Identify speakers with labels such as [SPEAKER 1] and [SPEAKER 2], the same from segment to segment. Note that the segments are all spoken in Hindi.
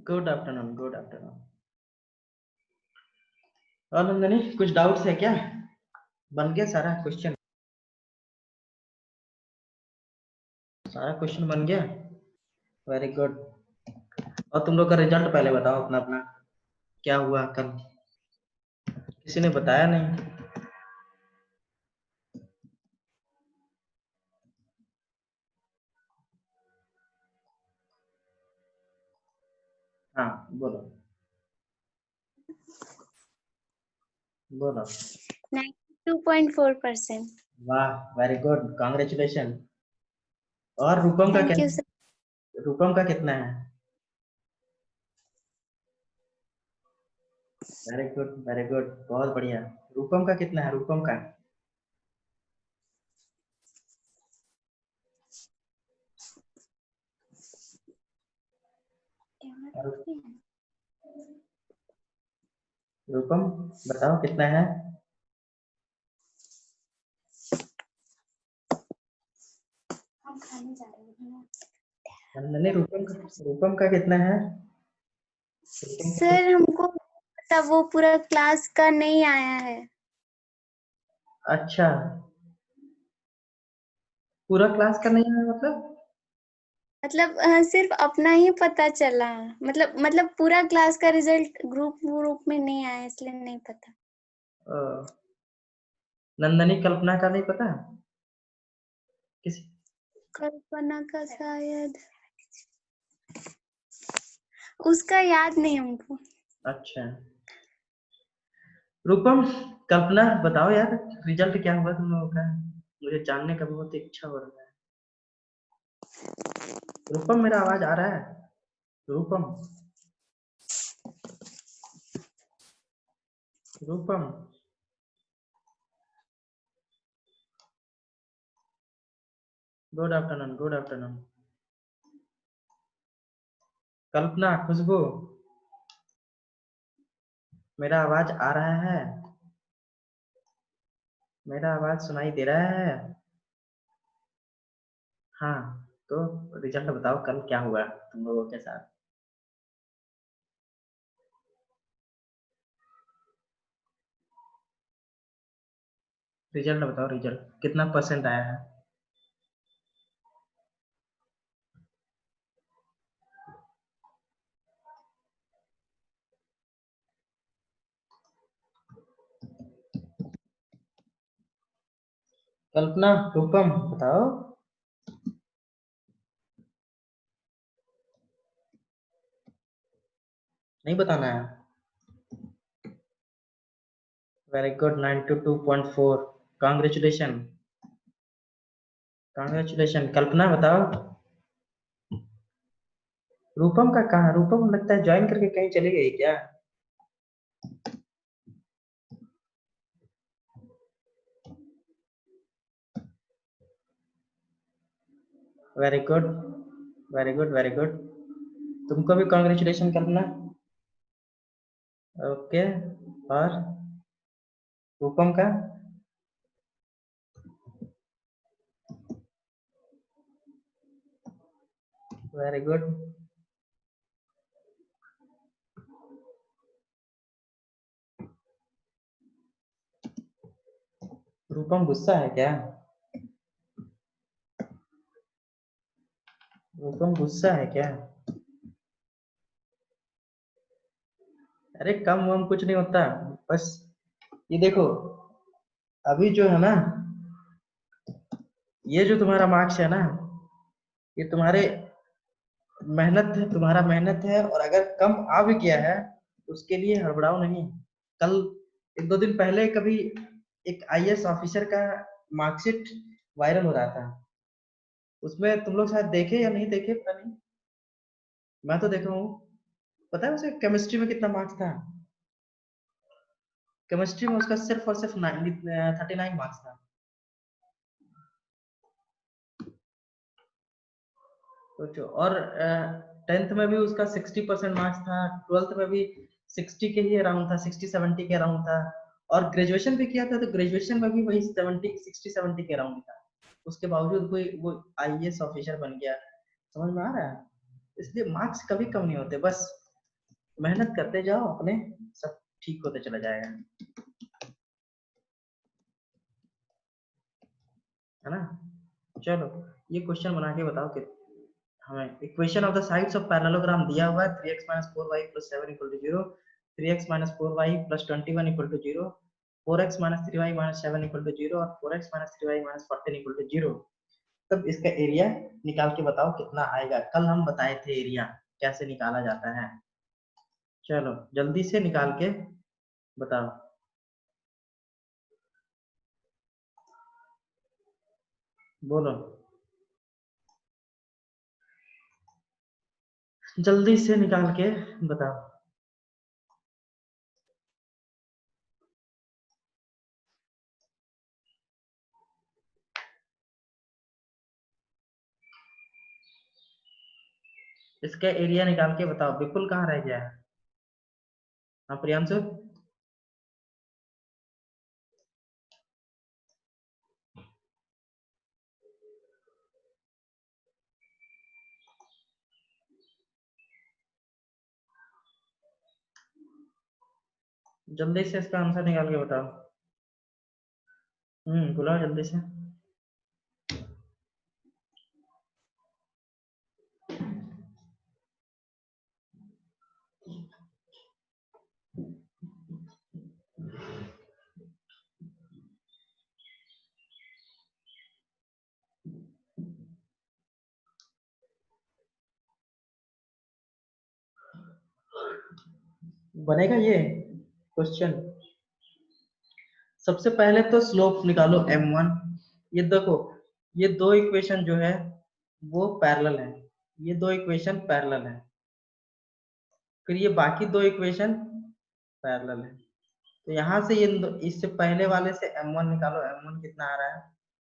[SPEAKER 1] Good afternoon, good afternoon. और नंदनी कुछ डाउट्स है क्या? बन गया सारा क्वेश्चन? सारा क्वेश्चन बन गया? Very good. और तुम लोग का रिजल्ट पहले बताओ अपना अपना, क्या हुआ कल? किसी ने बताया नहीं। हाँ बोलो बोलो।
[SPEAKER 2] 92.4%।
[SPEAKER 1] वाह, वेरी गुड, कांग्रेचुलेशन। और रूपम का क्या?
[SPEAKER 2] Thank you sir.
[SPEAKER 1] रूपम का कितना है? वेरी गुड वेरी गुड, बहुत बढ़िया। रूपम का कितना है? रूपम का रूपम बताओ कितना है?
[SPEAKER 2] हम खाने जा रहे हैं।
[SPEAKER 1] नंदनी रूपम का कितना है? रूपम का
[SPEAKER 2] सर हमको पता, वो पूरा क्लास का नहीं आया है।
[SPEAKER 1] अच्छा, पूरा क्लास का नहीं है मतलब?
[SPEAKER 2] मतलब सिर्फ अपना ही पता चला। मतलब पूरा क्लास का रिजल्ट ग्रुप ग्रुप में नहीं आया, इसलिए नहीं पता।
[SPEAKER 1] नंदनी कल्पना का नहीं पता? किसी?
[SPEAKER 2] कल्पना का शायद, उसका याद नहीं हमको।
[SPEAKER 1] अच्छा, रूपम कल्पना बताओ यार, रिजल्ट क्या हुआ तुम लोगों का? मुझे जानने का बहुत इच्छा हो रहा है। रूपम मेरा आवाज आ रहा है? रूपम रूपम गुड आफ्टरनून, गुड आफ्टरनून। कल्पना, खुशबू, मेरा आवाज आ रहा है? मेरा आवाज सुनाई दे रहा है? हाँ, तो रिजल्ट बताओ कल क्या हुआ तुम लोगों के साथ? रिजल्ट बताओ, रिजल्ट कितना परसेंट आया है? कल्पना, रूपम बताओ। नहीं बताना है? Very good, 92.4। Congratulation, congratulation. Kalpana बताओ। रूपम का कहाँ? रूपम लगता है ज्वाइन करके कहीं चली गई क्या? Very good very good very good. तुमको भी कांग्रेचुलेशन कल्पना। ओके, और रूपम का? Very good. रूपम गुस्सा है क्या? रूपम गुस्सा है क्या? अरे कम वम कुछ नहीं होता, बस ये देखो, अभी जो है ना, ये जो तुम्हारा मार्क्स है ना, ये तुम्हारे मेहनत है, तुम्हारा मेहनत है। और अगर कम आ भी गया है तो उसके लिए हड़बड़ाओ नहीं। कल एक दो दिन पहले कभी एक आईएएस ऑफिसर का मार्कशीट वायरल हो रहा था, उसमें तुम लोग शायद देखे या नहीं देखे पता नहीं, मैं तो देखा हूँ। पता है उसे केमिस्ट्री में कितना मार्क्स था? केमिस्ट्री में उसका सिर्फ और सिर्फ 39 मार्क्स था। सोचो। और 10th में भी उसका 60% मार्क्स था, 12th में भी 60 के ही अराउंड था, 60-70 के अराउंड था। और ग्रेजुएशन भी किया था तो ग्रेजुएशन में भी वही 60-70 के अराउंड था। उसके बावजूद कोई वो आईएएस ऑफिसर बन गया। समझ में आ रहा है? इसलिए मार्क्स कभी कम नहीं होते, बस मेहनत करते जाओ अपने, सब ठीक होते चला जाएगा, है ना। चलो ये क्वेश्चन बना के बताओ कि हमें equation of the sides of parallelogram दिया हुआ है 3x - 4y + 7 = 0, 3x - 4y + 21 = 0, 4x - 3y - 7 = 0 और 4x - 3y - 14 = 0। तब इसका एरिया निकाल के बताओ कितना आएगा। कल हम बताए थे एरिया कैसे निकाला जाता है। चलो जल्दी से निकाल के बताओ। बोलो जल्दी से निकाल के बताओ। इसका एरिया निकाल के बताओ। विपुल कहाँ रह गया है? हाँ प्रियांशु, जल्दी से इसका आंसर निकाल के बताओ। बुलाओ जल्दी से। बनेगा ये क्वेश्चन। सबसे पहले तो स्लोप निकालो m1। ये देखो, ये दो इक्वेशन जो है वो पैरेलल है, ये दो इक्वेशन पैरेलल है। फिर ये बाकी दो इक्वेशन पैरेलल है। तो यहाँ से ये इससे पहले वाले से m1 निकालो, m1 कितना आ रहा है,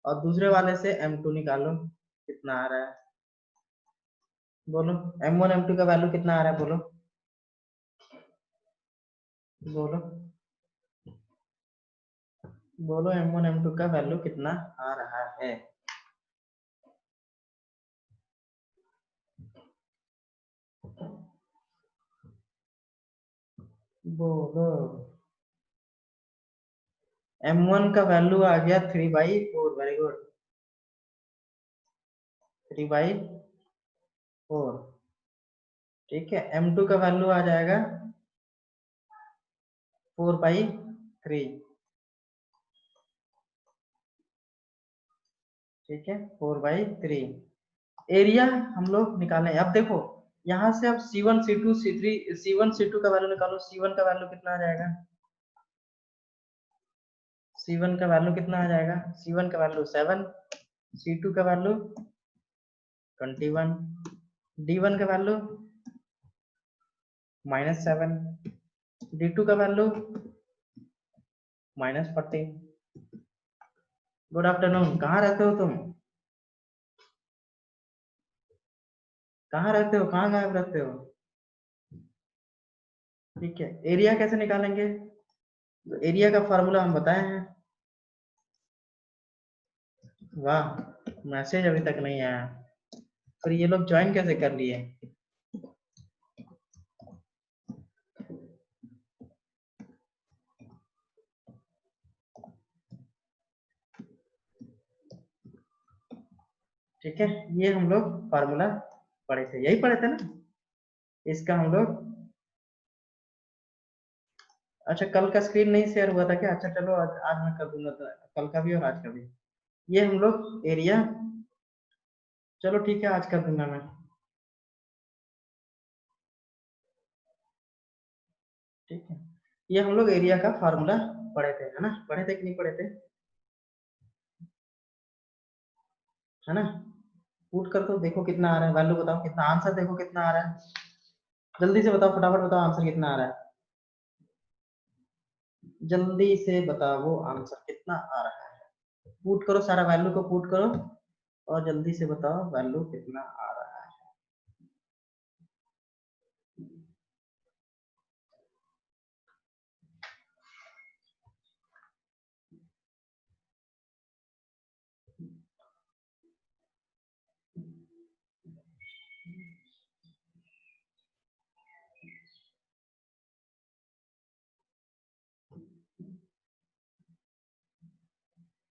[SPEAKER 1] और दूसरे वाले से m2 निकालो कितना आ रहा है। बोलो m1 m2 का वैल्यू कितना आ रहा है, बोलो बोलो बोलो m1 m2 का वैल्यू कितना आ रहा है। बोलो। m1 का वैल्यू आ गया 3/4, वेरी गुड, 3/4। ठीक है, m2 का वैल्यू आ जाएगा 4/3। ठीक है, 4/3। एरिया हम लोग निकालें। अब देखो यहाँ से अब C1 C2 C3 C1 C2 का वैल्यू निकालो। C1 का वैल्यू कितना आ जाएगा, C1 का वैल्यू कितना आ जाएगा, C1 का वैल्यू 7, C2 का वैल्यू 21, D1 का वैल्यू -7, D2 का वैल्यू -14। गुड आफ्टरनून, कहाँ रहते हो तुम, कहाँ रहते हो, कहाँ गायब रहते हो। ठीक है, एरिया कैसे निकालेंगे, तो एरिया का फॉर्मूला हम बताए हैं। वाह, मैसेज अभी तक नहीं आया, फिर ये लोग ज्वाइन कैसे कर लिए। ठीक है, ये हम लोग फार्मूला पढ़े थे, यही पढ़े थे ना इसका हम लोग। अच्छा कल का स्क्रीन नहीं शेयर हुआ था क्या, अच्छा चलो आज मैं कर दूंगा, तो कल का भी और आज का भी। ये हम लोग एरिया, चलो ठीक है आज कर दूंगा मैं। ठीक है, ये हम लोग एरिया का फार्मूला पढ़े थे, है ना, पढ़े थे कि नहीं पढ़े थे, है ना। पुट कर दो, देखो कितना आ रहा है, वैल्यू बताओ कितना, आंसर देखो कितना आ रहा है, जल्दी से बताओ, फटाफट बताओ आंसर कितना आ रहा है, जल्दी से बताओ आंसर कितना आ रहा है। पुट करो, सारा वैल्यू को पुट करो और जल्दी से बताओ वैल्यू कितना आ रहा है।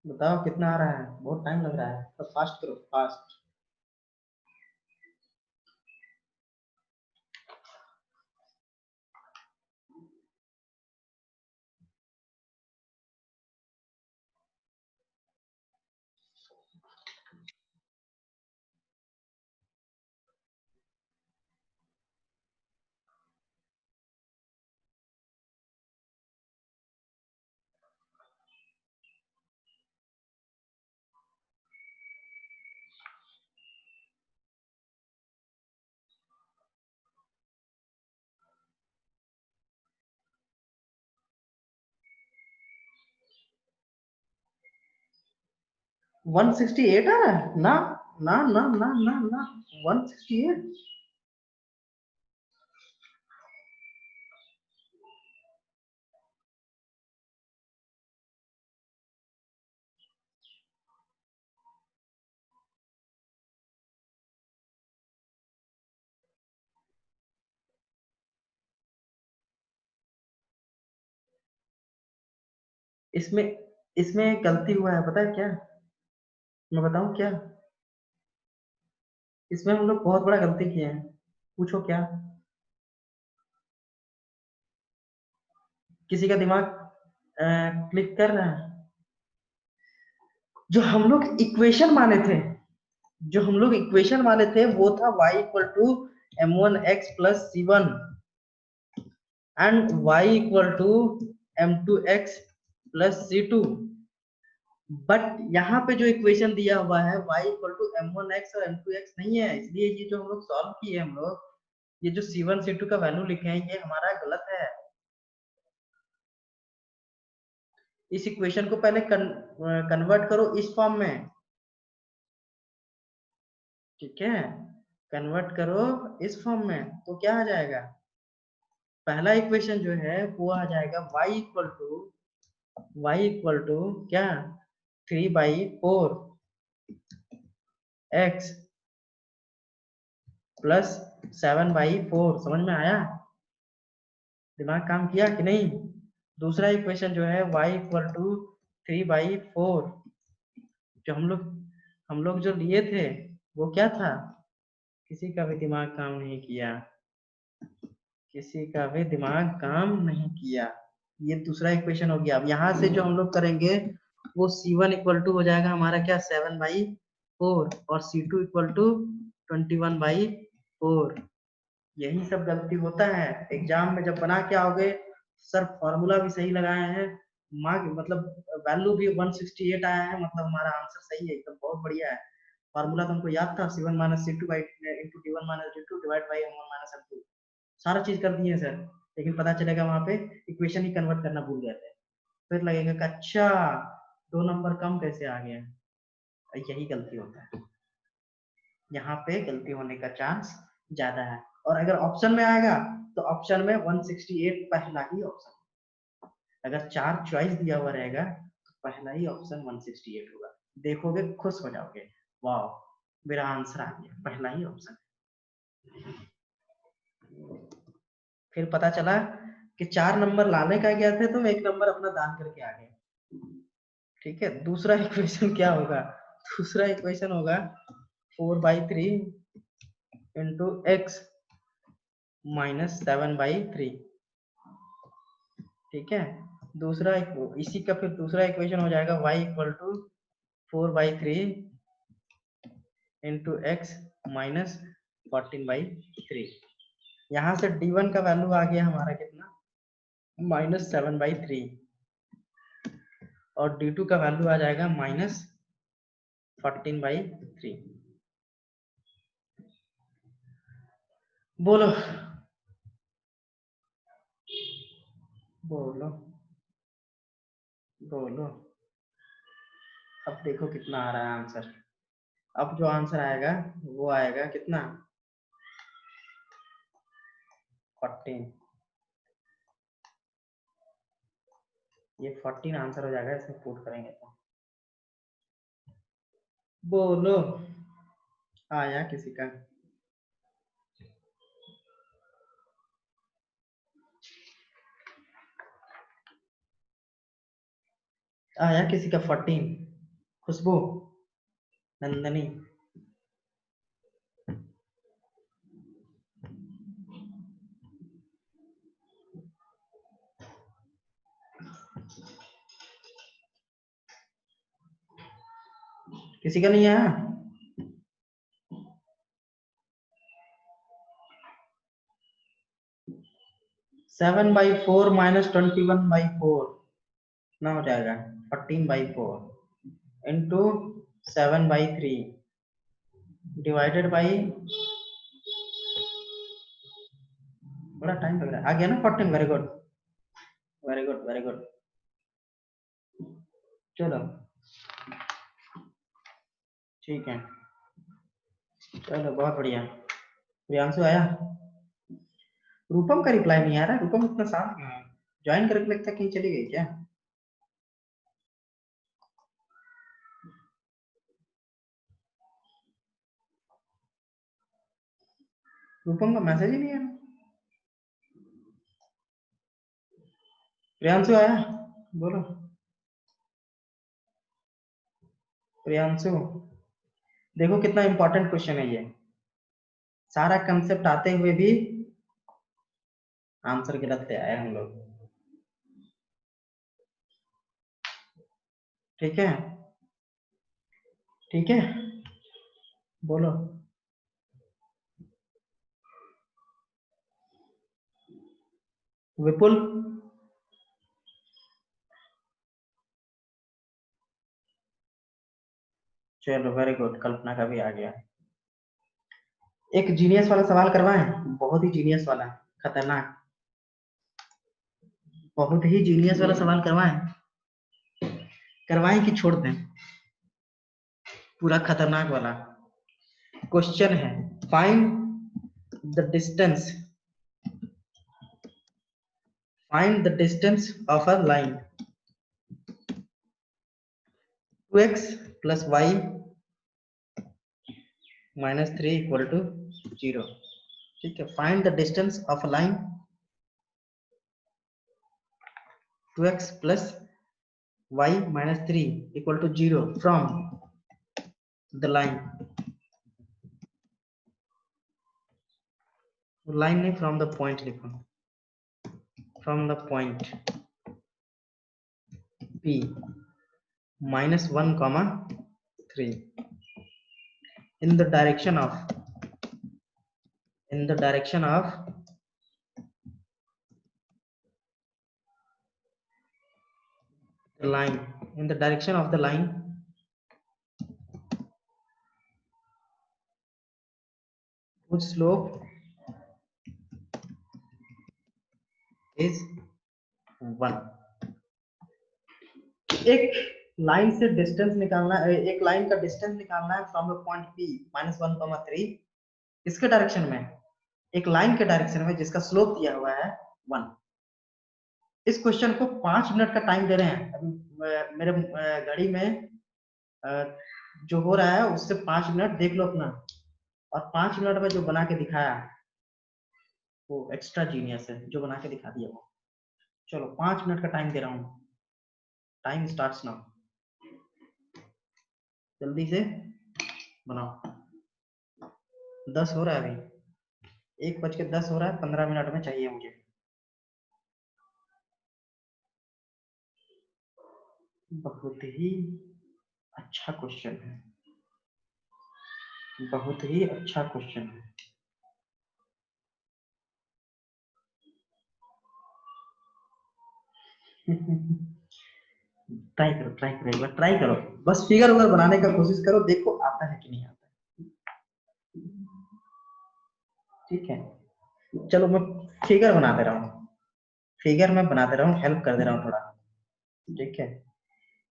[SPEAKER 1] बताओ कितना आ रहा है, बहुत टाइम लग रहा है, तो फास्ट करो फास्ट। वन सिक्सटी एट आ रहा है ना, ना ना ना ना ना, 168। इसमें इसमें गलती हुआ है, पता है क्या, मैं बताऊं क्या, इसमें हम लोग बहुत बड़ा गलती किए हैं। पूछो क्या। किसी का दिमाग क्लिक कर रहा है। जो हम लोग इक्वेशन माने थे, जो हम लोग इक्वेशन माने थे वो था y equal to m1x plus c1 and y equal to m2x plus c2। But यहाँ पे जो इक्वेशन दिया हुआ है y इक्वल टू m1x और m2x नहीं है, इसलिए ये जो हम लोग सॉल्व किए हम लोग, ये जो c1 c2 का वैल्यू लिखे हैं ये हमारा गलत है। इस इक्वेशन को पहले कन्वर्ट करो इस फॉर्म में, ठीक है, कन्वर्ट करो इस फॉर्म में तो क्या आ जाएगा, पहला इक्वेशन जो है वो आ जाएगा y इक्वल टू क्या, 3/4 x प्लस 7/4। समझ में आया, दिमाग काम किया कि नहीं। दूसरा इक्वेशन जो है y इक्वल टू 3/4, जो हम लोग जो लिए थे वो क्या था, किसी का भी दिमाग काम नहीं किया, किसी का भी दिमाग काम नहीं किया। ये दूसरा इक्वेशन हो गया। अब यहाँ से जो हम लोग करेंगे वो C1 इक्वल टू हो जाएगा हमारा क्या, 7/4 और C2 इक्वल टू 21/4। यही सब गलती होता है एग्जाम में, जब बना के आओगे सर फॉर्मूला भी सही लगाए हैं, मार्क मतलब वैल्यू भी 168 आया है, मतलब हमारा आंसर सही है एकदम, बहुत बढ़िया है। फॉर्मूला तो हमको याद था, C1 minus C2 by into D1 minus D2 divide by M1 minus M2, सारा चीज कर दिए सर। लेकिन पता चलेगा वहां पे इक्वेशन ही कन्वर्ट करना भूल गए थे, फिर लगेगा कि अच्छा 2 नंबर कम कैसे आ गया। यही गलती होता है, यहाँ पे गलती होने का चांस ज्यादा है। और अगर ऑप्शन में आएगा तो ऑप्शन में 168 पहला ही ऑप्शन, अगर 4 चॉइस दिया हुआ रहेगा तो पहला ही ऑप्शन 168 होगा। देखोगे खुश हो जाओगे, वाह मेरा आंसर आ गया, पहला ही ऑप्शन। फिर पता चला कि 4 नंबर लाने का गया थे तुम, 1 नंबर अपना दान करके आ गए। ठीक है, दूसरा इक्वेशन क्या होगा, दूसरा इक्वेशन होगा 4/3 इंटू एक्स माइनस 7/3। ठीक है, दूसरा इसी का फिर दूसरा इक्वेशन हो जाएगा y equal to 4/3 into x minus 14/3। यहाँ से d1 का वैल्यू आ गया हमारा कितना, -7/3 और d2 का वैल्यू आ जाएगा -14/3। बोलो बोलो बोलो, अब देखो कितना आ रहा है आंसर। अब जो आंसर आएगा वो आएगा कितना, 14। ये 14 आंसर हो जाएगा इसमें पुट करेंगे तो। बोलो, आया किसी का, आया किसी का 14। खुशबू, नंदनी, किसी का नहीं आया? 7/4 माइनस 21/4 ना हो जाएगा 14/4 इंटू 7/3 डिवाइडेड बाई, बड़ा टाइम लग रहा है, आ गया ना 14। Very good very good very good. चलो ठीक है, चलो बहुत बढ़िया। प्रियांशु आया? रूपम का रिप्लाई नहीं आ रहा। रूपम इतना शांत क्यों है? ज्वाइन करके लगता है कहीं चली गई क्या? रूपम का मैसेज ही नहीं है। प्रियांशु आया? बोलो प्रियांशु। देखो कितना इंपॉर्टेंट क्वेश्चन है ये, सारा कंसेप्ट आते हुए भी आंसर गलत ले आए हम लोग। ठीक है ठीक है, बोलो। विपुल, चलो वेरी गुड। कल्पना का भी आ गया। एक जीनियस वाला सवाल करवाएं, बहुत ही जीनियस वाला, खतरनाक, बहुत ही जीनियस वाला सवाल करवाएं? करवाएं कि छोड़ दें? पूरा खतरनाक वाला क्वेश्चन है। Find the distance, find the distance of a line 2x plus y minus 3 equal to 0। ठीक है, find the distance of a line 2x plus y minus 3 equal to 0 from the line, line नहीं, from the point लिखो, from the point P -1, 3 in the direction of, in the direction of the line, in the direction of the line whose slope is 1। एक लाइन से डिस्टेंस निकालना है, एक लाइन का डिस्टेंस निकालना है फ्रॉम द पॉइंट P -1, 3 इसके डायरेक्शन में, एक लाइन के डायरेक्शन में जिसका स्लोप दिया हुआ है 1। इस क्वेश्चन को 5 मिनट का टाइम दे रहे हैं। अभी मेरे घड़ी में जो हो रहा है उससे 5 मिनट देख लो अपना, और 5 मिनट में जो बना के दिखाया वो एक्स्ट्रा जीनियस है, जो बना के दिखा दिया वो। चलो 5 मिनट का टाइम दे रहा हूँ, टाइम स्टार्ट्स नाउ, जल्दी से बनाओ। 10 हो रहा है, अभी 1:10 हो रहा है, 15 मिनट में चाहिए मुझे। बहुत ही अच्छा क्वेश्चन है, बहुत ही अच्छा क्वेश्चन है। ट्राई करो, ट्राई करो, एक बार ट्राई करो, बस फिगर उगर बनाने का कोशिश करो, देखो आता है कि नहीं आता है। ठीक है, चलो मैं फिगर बना दे रहा हूँ, फिगर में बना दे रहा हूँ, हेल्प कर दे रहा हूँ थोड़ा। ठीक है,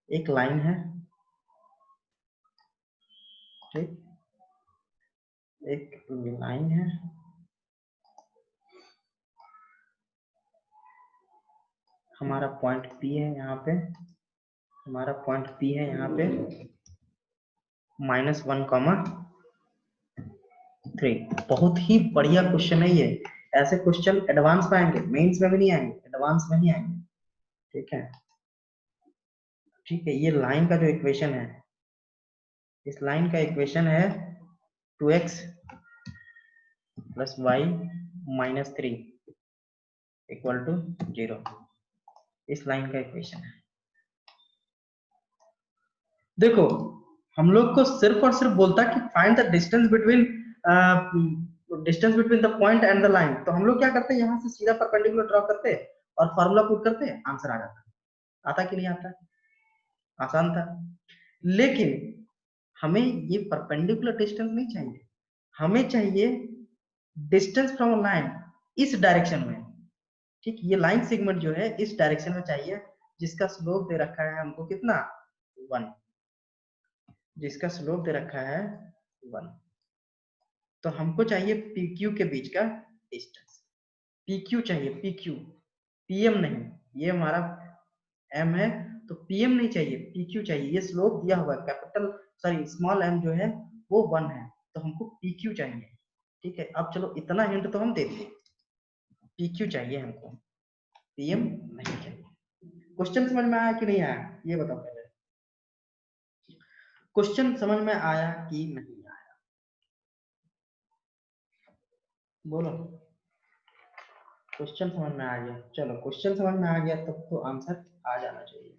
[SPEAKER 1] एक लाइन है, ठीक, एक लाइन है, हमारा पॉइंट P है यहाँ पे, हमारा पॉइंट P है यहाँ पे -1, 3। बहुत ही बढ़िया क्वेश्चन है ये। ऐसे क्वेश्चन एडवांस में आएंगे, मेंस में भी नहीं आएंगे, एडवांस में ही आएंगे। ठीक है ठीक है, ये लाइन का जो इक्वेशन है इस लाइन का इक्वेशन है 2x plus y minus 3 equal to 0। इस लाइन का इक्वेशन है। देखो हम लोग को सिर्फ और सिर्फ बोलता कि find the distance between the point and the line, तो हम लोग क्या करते हैं, यहाँ से सीधा परपेंडिकुलर ड्रॉ करते और फार्मूला पुट करते, आंसर आ जाता। आता कि नहीं आता? आसान था। लेकिन हमें ये परपेंडिकुलर डिस्टेंस नहीं चाहिए, हमें चाहिए डिस्टेंस फ्रॉम अ लाइन इस डायरेक्शन में। ठीक, ये लाइन सेगमेंट जो है इस डायरेक्शन में चाहिए, जिसका स्लोप दे रखा है हमको कितना, 1। जिसका स्लोप दे रखा है 1। तो हमको चाहिए PQ के बीच का डिस्टेंस। PQ चाहिए, PQ, PM नहीं। ये हमारा M है तो PM नहीं चाहिए, PQ चाहिए। ये स्लोप दिया हुआ है, कैपिटल सॉरी स्मॉल m जो है वो 1 है, तो हमको PQ चाहिए। ठीक है, अब चलो इतना हिंट तो हम दे दिए, PQ चाहिए हमको, PM नहीं चाहिए। क्वेश्चन समझ में आया कि नहीं आया, ये बताओ पहले। क्वेश्चन समझ में आया कि नहीं आया, बोलो। क्वेश्चन समझ में आ गया? चलो क्वेश्चन समझ में आ गया तब तो आंसर आ जाना चाहिए।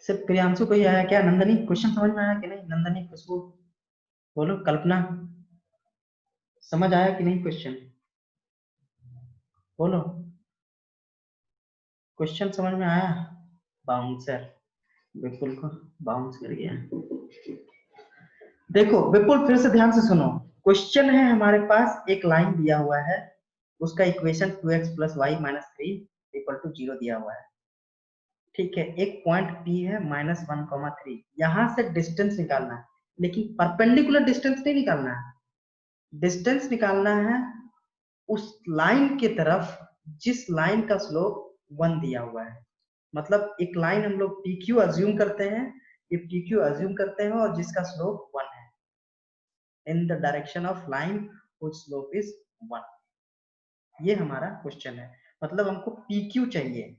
[SPEAKER 1] सिर्फ प्रियांशु को ही आया क्या? नंदनी क्वेश्चन समझ में आया कि नहीं? नंदनी, खुशबू, बोलो। कल्पना समझ आया कि नहीं क्वेश्चन, बोलो। क्वेश्चन समझ में आया? बाउंसर विपुल को बाउंस कर गया। देखो विपुल फिर से ध्यान से सुनो, क्वेश्चन है हमारे पास, एक लाइन दिया हुआ है, उसका equation 2x plus y minus 3 equal to 0 दिया हुआ है। ठीक है, एक पॉइंट P है -1,3, यहां से डिस्टेंस निकालना है, लेकिन परपेंडिकुलर डिस्टेंस नहीं निकालना है, डिस्टेंस निकालना है उस लाइन की तरफ जिस लाइन का स्लोप 1 दिया हुआ है। मतलब एक लाइन हम लोग PQ अज्यूम करते हैं, ये PQ अज्यूम करते हैं और जिसका स्लोप 1 है, in the direction of line which slope is 1। ये हमारा क्वेश्चन है। मतलब हमको PQ चाहिए,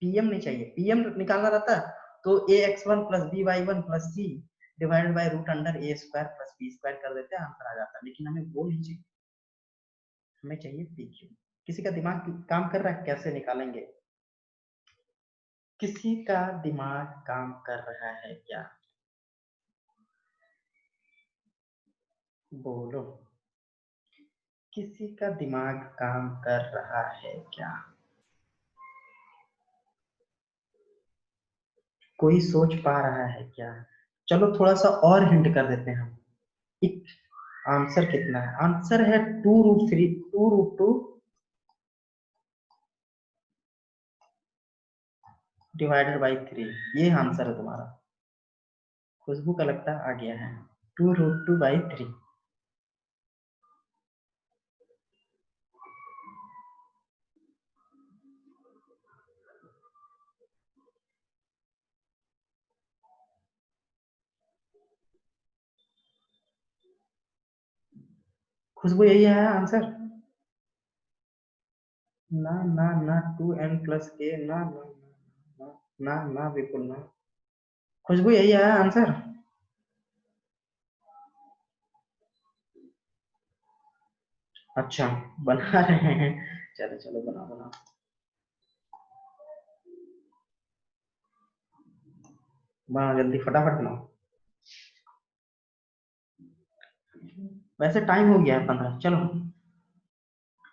[SPEAKER 1] PM नहीं चाहिए। PM निकालना रहता तो ax1 plus by1 plus c divided by root under a square plus b square कर देते, आंसर आ जाता। लेकिन हमें वो नहीं चाहिए, हमें चाहिए PQ। किसी का दिमाग काम कर रहा है कैसे निकालेंगे? किसी का दिमाग काम कर रहा है क्या, बोलो। किसी का दिमाग काम कर रहा है क्या? कोई सोच पा रहा है क्या? चलो थोड़ा सा और हिंट कर देते हैं हम। एक आंसर कितना है? आंसर है 2√3 2√2 डिवाइडेड बाई 3। ये आंसर है तुम्हारा। खुशबू का लगता आ गया है 2√2/3। खुशबू यही है आंसर? ना ना ना 2n+k, ना ना ना ना ना बिल्कुल ना। खुशबू यही है आंसर? अच्छा बना रहे हैं, चलो चलो बनाओ बनाओ। बनाओ जल्दी फटाफट बनाओ। वैसे टाइम हो गया है 15। चलो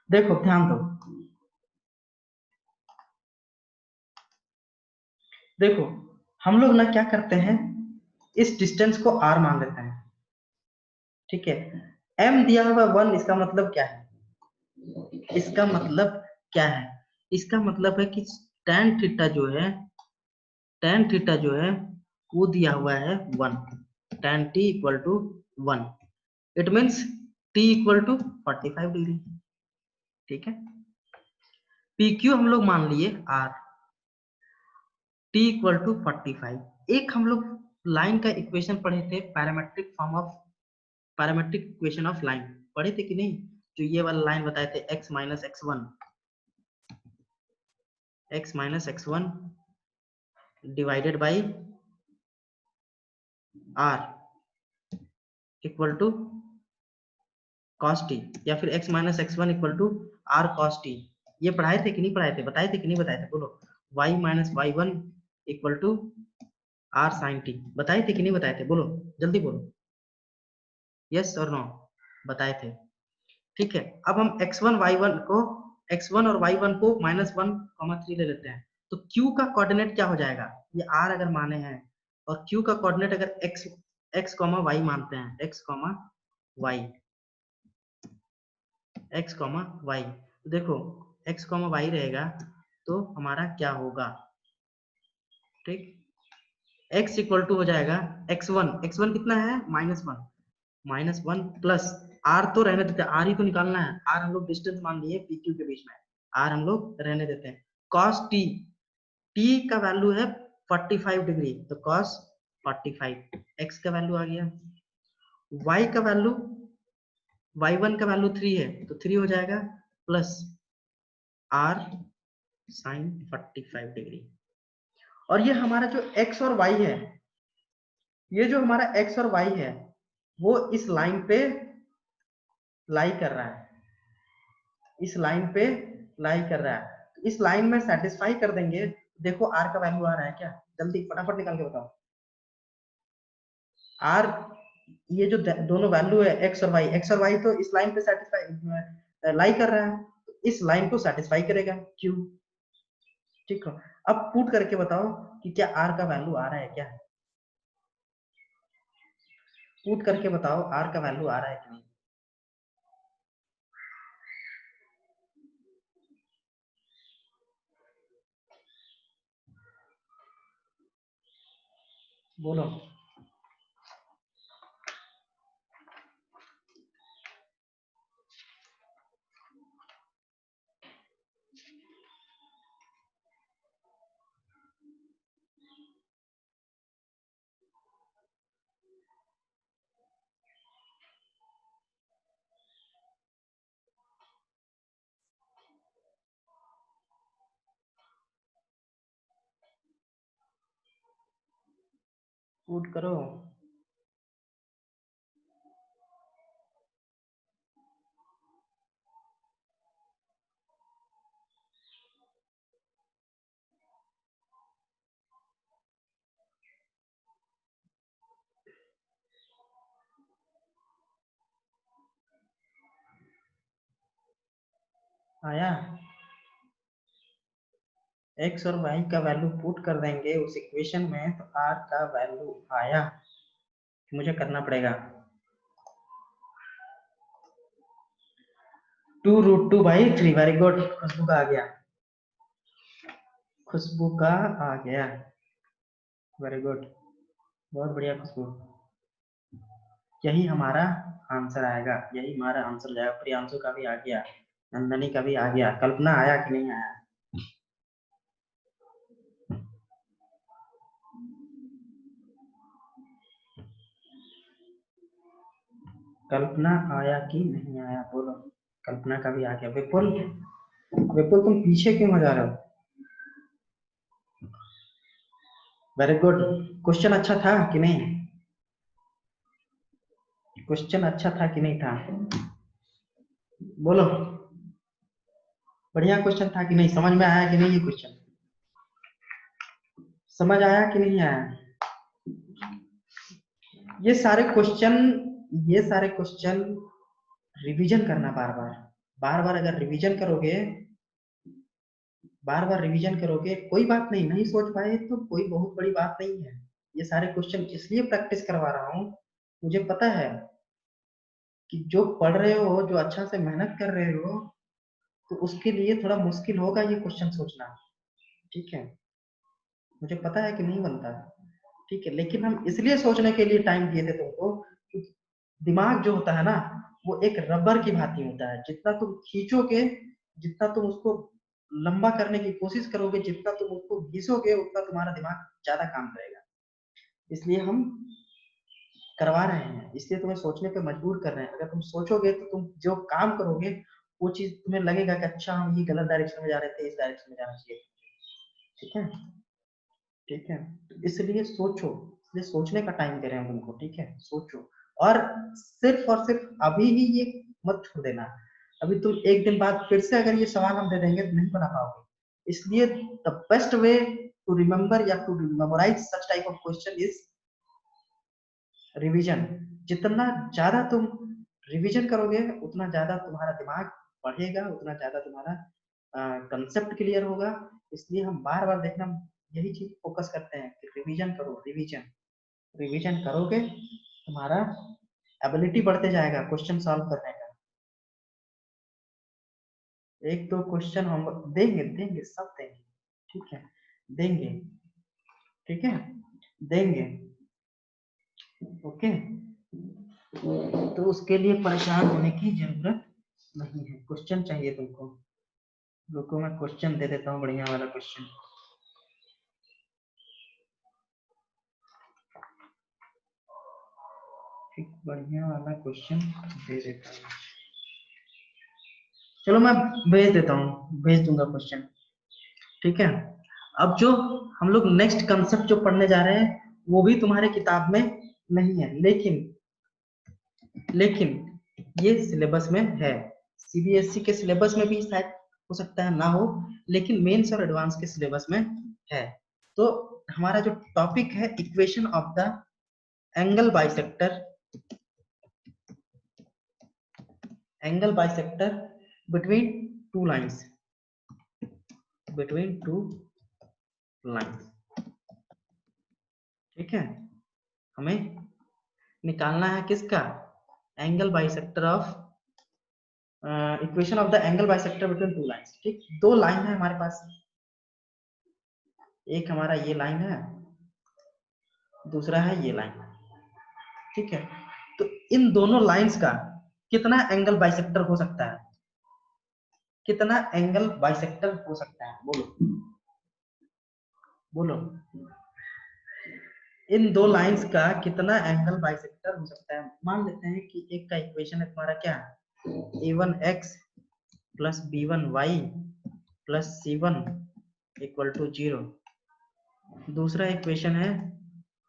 [SPEAKER 1] देखो ध्यान दो, देखो हम लोग ना क्या करते हैं, इस डिस्टेंस को r मान लेते हैं। ठीक है, m दिया हुआ 1, इसका मतलब क्या है? इसका मतलब क्या है? इसका मतलब है कि tan थीटा जो है, tan थीटा जो है वो दिया हुआ है 1, tan t equal to 1। It means t equal to 45 degree. ठीक है, PQ हम लोग मान लिए r, t इक्वल टू 45। एक हम लोग लाइन का इक्वेशन पढ़े थे, parametric form of parametric equation of line पढ़े थे कि नहीं? जो ये वाला लाइन बताए थे x minus x1 divided by r equal to cos t, या फिर x minus x1 equal to r cos t। ये पढ़ाए थे कि नहीं पढ़ाए थे? बताए थे कि नहीं बताए थे? बोलो। y minus y1 equal to r sin t, बताए थे कि नहीं बताए थे? बोलो, जल्दी बोलो, यस और नो, बताए थे। ठीक है, अब हम x1 और y1 को -1,3 ले लेते हैं, तो q का कोऑर्डिनेट क्या हो जाएगा? ये r अगर माने हैं और q का कोऑर्डिनेट अगर x, y मानते हैं, x, y, तो देखो x, y रहेगा, तो हमारा क्या होगा? ठीक, x इक्वल टू हो जाएगा x1 कितना है? -1 प्लस r तो रहने देते हैं, r ही तो निकालना है, r हम लोग डिस्टेंस मान लिए pq के बीच में, r हम लोग रहने देते हैं। cos t, t का वैल्यू है 45 डिग्री, तो cos 45, x का वैल्यू आ गया। y का वैल्यू, y1 का वैल्यू 3 है, तो 3 हो जाएगा, प्लस r sin 45 डिग्री। और ये हमारा जो x और y है, ये जो हमारा x और y है, वो इस लाइन पे लाई कर रहा है, इस लाइन पे लाई कर रहा है। इस लाइन में सेटिस्फाई कर देंगे। देखो r का वैल्यू आ रहा है क्या? जल्दी फटाफट निकाल के बताओ। r, ये जो दोनों वैल्यू है x और y तो इस लाइन पे सेटिस्फाई लाई कर रहा है, तो इस लाइन को सेटिस्फाई करेगा q। ठीक है, अब पुट करके बताओ कि क्या r का वैल्यू आ रहा है क्या? पुट करके बताओ r का वैल्यू आ रहा है कि नहीं? बोलो। पुट करो। आया? x और y का वैल्यू पुट कर देंगे उस इक्वेशन में, तो r का वैल्यू आया। मुझे करना पड़ेगा 2√2/3। वेरी गुड, खुशबू का आ गया, खुशबू का आ गया, वेरी गुड, बहुत बढ़िया खुशबू। यही हमारा आंसर आएगा, यही हमारा आंसर जाएगा। प्रियांशु का भी आ गया, नंदनी का भी आ गया, कल्पना आया कि नहीं आया? कल्पना आया कि नहीं आया? बोलो। कल्पना का भी आ गया। विपुल, विपुल तुम पीछे क्यों हो जा रहे हो? Very good. क्वेश्चन अच्छा था कि नहीं? क्वेश्चन अच्छा था कि नहीं था? बोलो, बढ़िया क्वेश्चन था कि नहीं? समझ में आया कि नहीं ये क्वेश्चन? समझ आया कि नहीं आया? ये सारे क्वेश्चन, ये सारे क्वेश्चन रिवीजन करना बार बार, बार बार अगर रिवीजन करोगे, बार बार रिवीजन करोगे, कोई बात नहीं, नहीं सोच पाए तो कोई बहुत बड़ी बात नहीं है। ये सारे क्वेश्चन इसलिए प्रैक्टिस करवा रहा हूँ, मुझे पता है कि जो पढ़ रहे हो, जो अच्छा से मेहनत कर रहे हो, तो उसके लिए थोड़ा मुश्किल होगा ये क्वेश्चन सोचना। ठीक है, मुझे पता है कि नहीं बनता, ठीक है, लेकिन हम इसलिए सोचने के लिए टाइम दिए थे तुमको, क्योंकि दिमाग जो होता है ना, वो एक रबर की भांति होता है। जितना तुम खींचोगे, जितना तुम उसको लंबा करने की कोशिश करोगे, जितना तुम उसको घिसोगे, उतना तुम्हारा दिमाग ज्यादा काम करेगा। इसलिए हम करवा रहे हैं, इसलिए तुम्हें सोचने पे मजबूर कर रहे हैं। अगर तुम सोचोगे तो तुम जो काम करोगे वो चीज तुम्हें लगेगा कि अच्छा हम ये गलत डायरेक्शन में जा रहे थे, इस डायरेक्शन में जाना चाहिए। ठीक है, ठीक है, तो इसलिए सोचो, इसलिए सोचने का टाइम दे रहे हैं तुमको। ठीक है, सोचो, और सिर्फ अभी ही ये मत छोड़ देना। अभी तुम एक दिन बाद फिर से अगर ये सवाल हम दे देंगे तो नहीं बना पाओगे। इसलिए the best way to remember या to memorise such type of question is revision. जितना ज्यादा तुम रिवीजन करोगे उतना ज्यादा तुम्हारा दिमाग बढ़ेगा, उतना ज्यादा तुम्हारा कंसेप्ट क्लियर होगा। इसलिए हम बार बार देखना यही चीज फोकस करते हैं कि रिवीजन करो, रिवीजन। रिवीजन करोगे तुम्हारा एबिलिटी बढ़ते जाएगा क्वेश्चन सॉल्व करने का। एक दो क्वेश्चन हम देंगे, देंगे सब देंगे। ठीक है, देंगे। ठीक है, देंगे। ओके, तो उसके लिए परेशान होने की जरूरत नहीं है। क्वेश्चन चाहिए तुमको, रुको मैं क्वेश्चन दे देता हूँ, बढ़िया वाला क्वेश्चन। एक बढ़िया वाला क्वेश्चन दे देता हूँ। चलो मैं भेज देता हूँ, भेज दूंगा क्वेश्चन। ठीक है, अब जो हम लोग नेक्स्ट कंसेप्ट जो पढ़ने जा रहे हैं वो भी तुम्हारे किताब में नहीं है, लेकिन ये सिलेबस में है। सीबीएसई के सिलेबस में भी शायद हो सकता है ना हो, लेकिन मेंस और एडवांस के सिलेबस में है। तो हमारा जो टॉपिक है equation of the angle bisector, angle bisector between two lines, between two lines. ठीक है, हमें निकालना है किसका, angle bisector of equation of the angle bisector between two lines. ठीक, दो लाइन है हमारे पास, एक हमारा ये लाइन है, दूसरा है ये लाइन। ठीक है, तो इन दोनों लाइंस का कितना एंगल बाइसेक्टर हो सकता है, कितना एंगल बाइसेक्टर हो सकता है, बोलो बोलो। इन दो लाइंस का कितना एंगल बाइसेक्टर हो सकता है। मान लेते हैं कि एक का इक्वेशन है तुम्हारा क्या, a1x plus b1y plus c1 equal to 0। दूसरा इक्वेशन है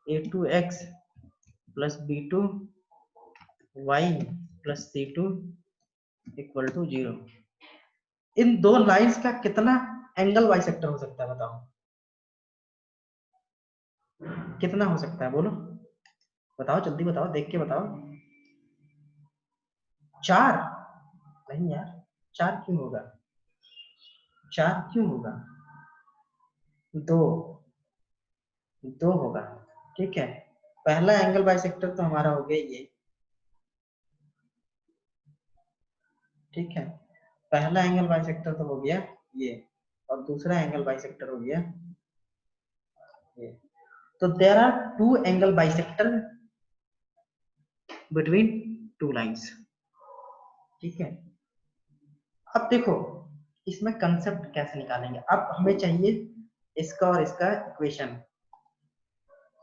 [SPEAKER 1] a2x plus b2y plus c2 equal to 0। इन दो लाइंस का कितना एंगल बाइसेक्टर हो सकता है, बताओ कितना हो सकता है, बोलो बताओ, जल्दी बताओ, देख के बताओ। 4? नहीं यार, 4 क्यों होगा, 4 क्यों होगा, 2 2 होगा। ठीक है, पहला एंगल बाइसेक्टर तो हमारा हो गया ये। ठीक है, पहला एंगल बाइसेक्टर तो हो गया ये, और दूसरा एंगल बाइसेक्टर हो गया ये। तो there are two angle bisector between two lines. ठीक है, अब देखो इसमें कंसेप्ट कैसे निकालेंगे। अब हमें चाहिए इसका और इसका इक्वेशन,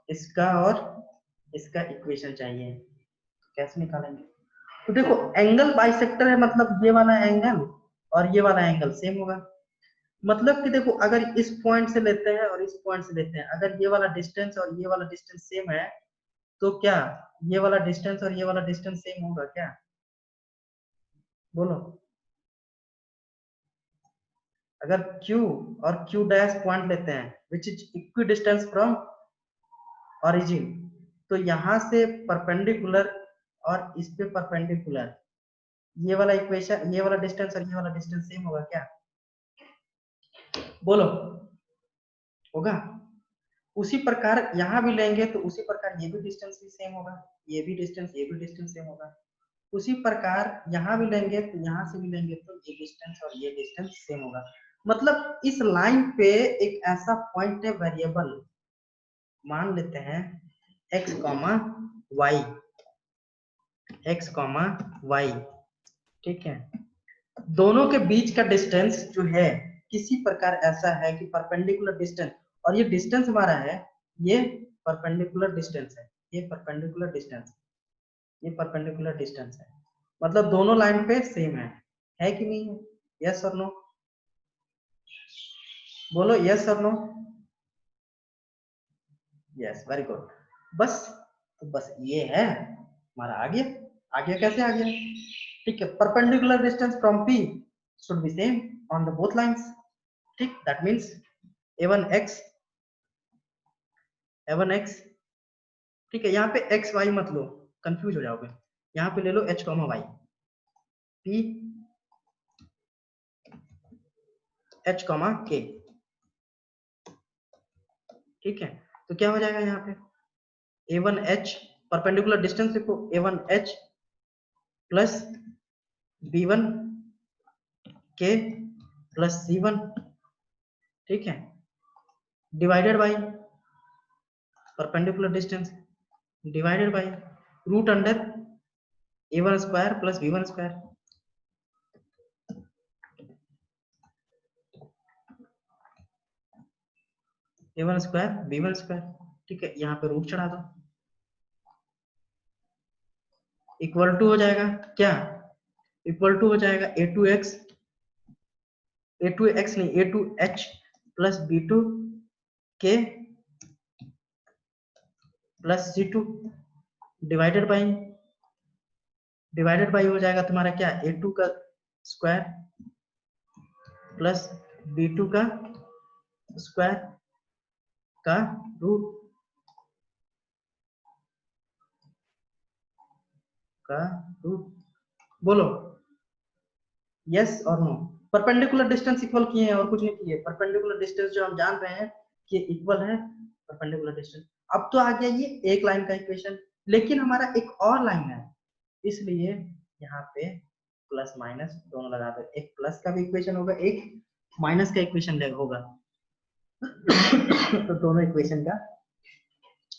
[SPEAKER 1] इसका और इसका इक्वेशन चाहिए, कैसे निकालेंगे। तो देखो एंगल बाइसेक्टर है, मतलब ये वाला एंगल और ये वाला एंगल सेम होगा। मतलब कि देखो अगर इस पॉइंट से लेते हैं और इस पॉइंट से लेते हैं, अगर ये वाला डिस्टेंस और ये वाला डिस्टेंस सेम है तो क्या ये वाला डिस्टेंस और ये वाला डिस्टेंस सेम होगा क्या, बोलो। अगर Q और Q डैश पॉइंट लेते हैं which is equi distance from origin, तो यहां से परपेंडिकुलर और इस पे परपेंडिकुलर, ये वाला इक्वेशन, ये वाला डिस्टेंस और ये वाला डिस्टेंस सेम होगा क्या, बोलो होगा। उसी प्रकार यहाँ भी लेंगे तो उसी प्रकार ये भी डिस्टेंस भी सेम होगा, ये भी डिस्टेंस, ये भी डिस्टेंस सेम होगा। उसी प्रकार यहाँ भी लेंगे तो यहाँ से भी लेंगे तो ये डिस्टेंस और ये डिस्टेंस सेम होगा। मतलब इस लाइन पे एक ऐसा पॉइंट है वेरिएबल, मान लेते हैं x comma y, x comma y. ठीक है, दोनों के बीच का डिस्टेंस जो है किसी प्रकार ऐसा है कि परपेंडिकुलर डिस्टेंस, और ये डिस्टेंस हमारा है, ये परपेंडिकुलर डिस्टेंस है। ये परपेंडिकुलर डिस्टेंस, ये परपेंडिकुलर डिस्टेंस है, मतलब दोनों लाइन पे सेम है कि नहीं? यस और नो, बोलो यस और नो। Yes, very good. बस, तो बस ये है हमारा। आ गया, आ गया, कैसे आ गया? ठीक है, perpendicular distance from P should be same on the both lines. ठीक, दैट मींस a1x, a1x, ठीक है। यहाँ पे x y मत लो, कंफ्यूज हो जाओगे। यहाँ पे ले लो h, y, p h, k, ठीक है। तो क्या हो जाएगा यहाँ पे? a1h, परपेंडिकुलर डिस्टेंस लिखो, a1h plus b1k plus c1, ठीक है, divided by perpendicular distance, divided by root under a1 square plus b1 square, a1 square b1 square, ठीक है। यहाँ पे रूट चढ़ा दो, इक्वल टू हो जाएगा क्या? इक्वल टू हो जाएगा a2x, a2x नहीं, a2h plus b2k plus c2, divided by हो जाएगा तुम्हारा क्या? a2 का स्क्वायर प्लस b2 का स्क्वायर का रूट का रूट। बोलो यस और नो। परपेंडिकुलर डिस्टेंस इक्वल किए हैं और कुछ नहीं किए। परपेंडिकुलर डिस्टेंस जो हम जान रहे हैं कि इक्वल है परपेंडिकुलर डिस्टेंस। अब तो आ गया ये एक लाइन का इक्वेशन, लेकिन हमारा एक और लाइन है, इसलिए यहाँ पे प्लस माइनस दोनों लगा दो। एक प्लस का भी इक्वेशन होगा, एक माइनस का इक्वेशन होगा। तो दोनों इक्वेशन का,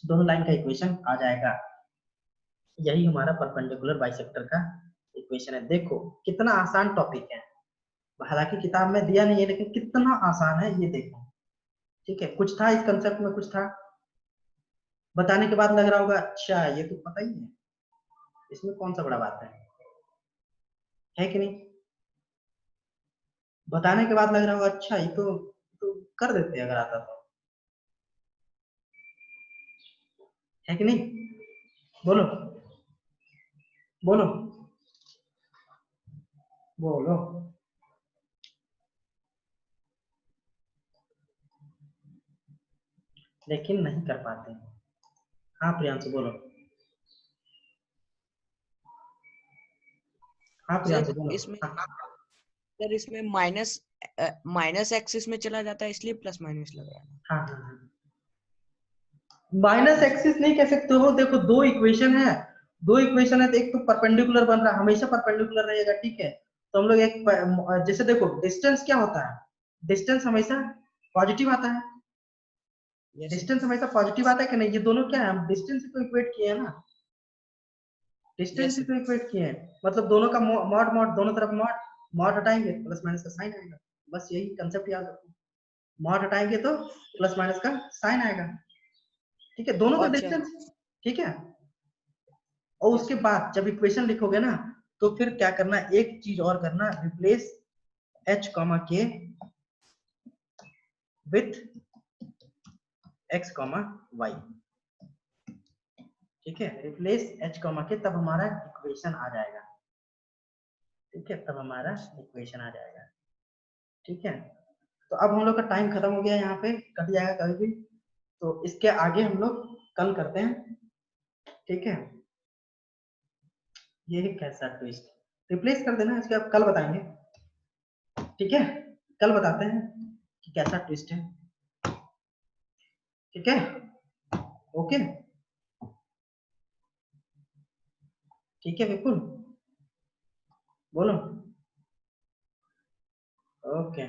[SPEAKER 1] दोनों लाइन का इक्वेशन आ जाएगा। यही हमारा परपेंडिकुलर बाइसेक्टर का इक्वेशन है। देखो कितना आसान टॉपिक है, हालांकि किताब में दिया नहीं है, लेकिन कितना आसान है ये देखो। ठीक है, कुछ था इस कंसेप्ट में, कुछ था, बताने के बाद लग रहा होगा अच्छा ये तो पता ही है, इसमें कौन सा बड़ा बात है कि नहीं? बताने के बाद लग रहा होगा अच्छा ये तो कर देते अगर आता तो, है कि नहीं? बोलो बोलो बोलो। लेकिन नहीं कर पाते। हाँ प्रियांशु बोलो। हाँ प्रियांशु
[SPEAKER 3] सर
[SPEAKER 1] बोलो।
[SPEAKER 3] इसमें
[SPEAKER 1] हाँ
[SPEAKER 3] सर इसमें माइनस एक्सिस में चला जाता है, इसलिए प्लस माइनस लग रहा है।
[SPEAKER 1] हाँ हाँ, माइनस एक्सिस नहीं कह सकते हो। देखो दो इक्वेशन है, दो इक्वेशन है, तो एक तो परपेंडिकुलर बन रहा है, हमेशा परपेंडिकुलर रहेगा, ठीक है। तो हम लोग एक, जैसे देखो डिस्टेंस क्या होता है, डिस्टेंस हमेशा पॉजिटिव आता है,
[SPEAKER 3] यस सर।
[SPEAKER 1] डिस्टेंस हमेशा पॉजिटिव आता है कि नहीं? ये दोनों क्या है, हम डिस्टेंस को इक्वेट किए हैं ना, डिस्टेंस
[SPEAKER 3] यस सर।
[SPEAKER 1] को इक्वेट किए हैं, मतलब दोनों का मॉड मॉड, दोनों तरफ मॉड, मॉड हटाएंगे प्लस माइनस का साइन आएगा। बस यही कंसेप्ट याद रखो, मॉड हटाएंगे तो प्लस माइनस का साइन आएगा, ठीक है, दोनों का
[SPEAKER 3] अच्छा।
[SPEAKER 1] डिस्टेंस, ठीक है। और
[SPEAKER 3] यस
[SPEAKER 1] उसके
[SPEAKER 3] सर।
[SPEAKER 1] बाद जब इक्वेशन लिखोगे ना, तो फिर क्या करना, एक चीज और करना, replace h, k with x, y, ठीक है, रिप्लेस h, k, तब हमारा इक्वेशन आ जाएगा, ठीक है, तब हमारा इक्वेशन आ जाएगा, ठीक है। तो अब हम लोग का टाइम खत्म हो गया, यहाँ पे कट जाएगा कभी भी, तो इसके आगे हम लोग कल करते हैं, ठीक है। ये है कैसा ट्विस्ट, रिप्लेस कर देना, इसके अब कल बताएंगे, ठीक है, कल बताते हैं कि कैसा ट्विस्ट है, ठीक है, ओके, ठीक है बिल्कुल, बोलो ओके।